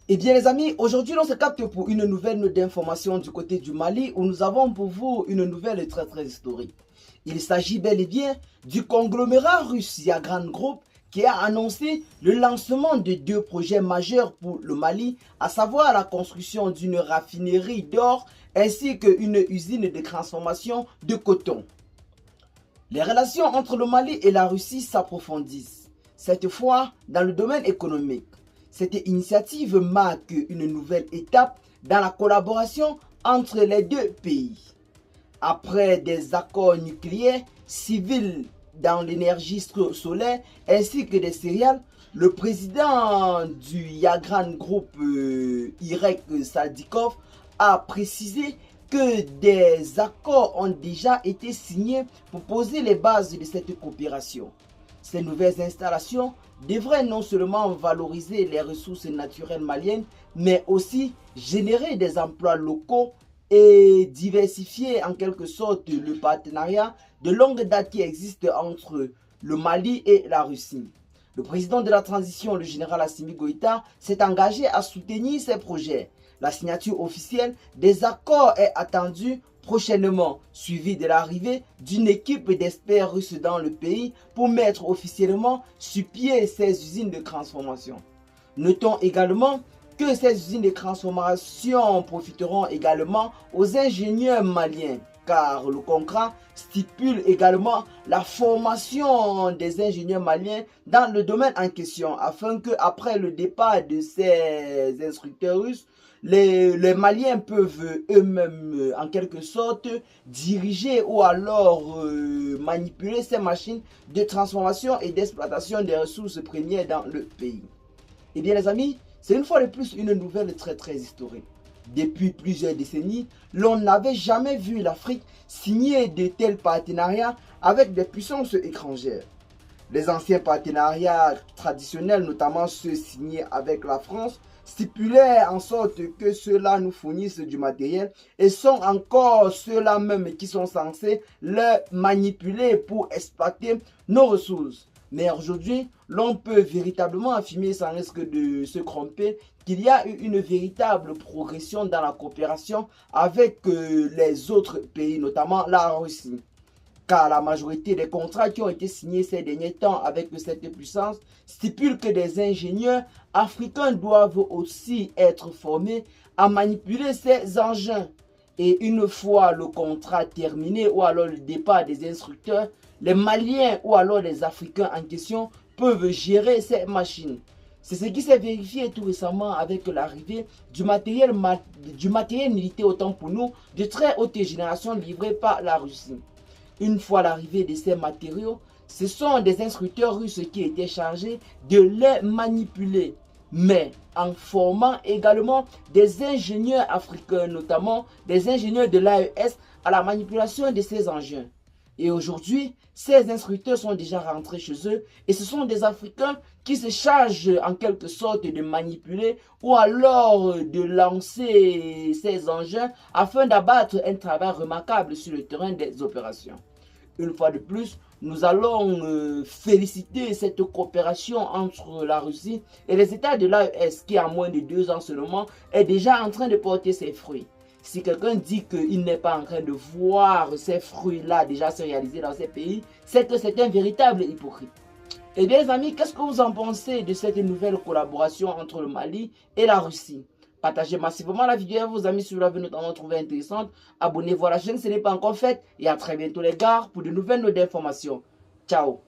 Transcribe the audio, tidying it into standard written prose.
Eh bien les amis, aujourd'hui on se capte pour une nouvelle note d'information du côté du Mali où nous avons pour vous une nouvelle très historique. Il s'agit bel et bien du conglomérat russe Yagran Group qui a annoncé le lancement de deux projets majeurs pour le Mali, à savoir la construction d'une raffinerie d'or ainsi qu'une usine de transformation de coton. Les relations entre le Mali et la Russie s'approfondissent, cette fois dans le domaine économique. Cette initiative marque une nouvelle étape dans la collaboration entre les deux pays. Après des accords nucléaires, civils dans l'énergie solaire ainsi que des céréales, le président du Yagran Group, Irek Sadikov, a précisé que des accords ont déjà été signés pour poser les bases de cette coopération. Ces nouvelles installations devraient non seulement valoriser les ressources naturelles maliennes, mais aussi générer des emplois locaux et diversifier en quelque sorte le partenariat de longue date qui existe entre le Mali et la Russie. Le président de la transition, le général Assimi Goïta, s'est engagé à soutenir ces projets. La signature officielle des accords est attendue prochainement, suivi de l'arrivée d'une équipe d'experts russes dans le pays pour mettre officiellement sur pied ces usines de transformation. Notons également que ces usines de transformation profiteront également aux ingénieurs maliens, car le contrat stipule également la formation des ingénieurs maliens dans le domaine en question, afin qu'après le départ de ces instructeurs russes, les Maliens peuvent eux-mêmes, en quelque sorte, diriger ou alors manipuler ces machines de transformation et d'exploitation des ressources premières dans le pays. Eh bien les amis, c'est une fois de plus une nouvelle très historique. Depuis plusieurs décennies, l'on n'avait jamais vu l'Afrique signer de tels partenariats avec des puissances étrangères. Les anciens partenariats traditionnels, notamment ceux signés avec la France, stipulaient en sorte que ceux-là nous fournissent du matériel et sont encore ceux-là même qui sont censés le manipuler pour exploiter nos ressources. Mais aujourd'hui, l'on peut véritablement affirmer sans risque de se tromper qu'il y a eu une véritable progression dans la coopération avec les autres pays, notamment la Russie. Car la majorité des contrats qui ont été signés ces derniers temps avec cette puissance stipulent que des ingénieurs africains doivent aussi être formés à manipuler ces engins. Et une fois le contrat terminé ou alors le départ des instructeurs, les Maliens ou alors les Africains en question peuvent gérer ces machines. C'est ce qui s'est vérifié tout récemment avec l'arrivée du matériel militaire, autant pour nous, de très haute génération livré par la Russie. Une fois l'arrivée de ces matériaux, ce sont des instructeurs russes qui étaient chargés de les manipuler, mais en formant également des ingénieurs africains, notamment des ingénieurs de l'AES à la manipulation de ces engins. Et aujourd'hui, ces instructeurs sont déjà rentrés chez eux et ce sont des Africains qui se chargent en quelque sorte de manipuler ou alors de lancer ces engins afin d'abattre un travail remarquable sur le terrain des opérations. Une fois de plus, nous allons féliciter cette coopération entre la Russie et les États de l'AES qui, en moins de 2 ans seulement, est déjà en train de porter ses fruits. Si quelqu'un dit qu'il n'est pas en train de voir ces fruits-là déjà se réaliser dans ces pays, c'est que c'est un véritable hypocrite. Eh bien les amis, qu'est-ce que vous en pensez de cette nouvelle collaboration entre le Mali et la Russie? Partagez massivement la vidéo à vos amis si vous l'avez notamment trouvée intéressante. Abonnez-vous à la chaîne si ce n'est pas encore fait. Et à très bientôt les gars pour de nouvelles notes d'informations. Ciao.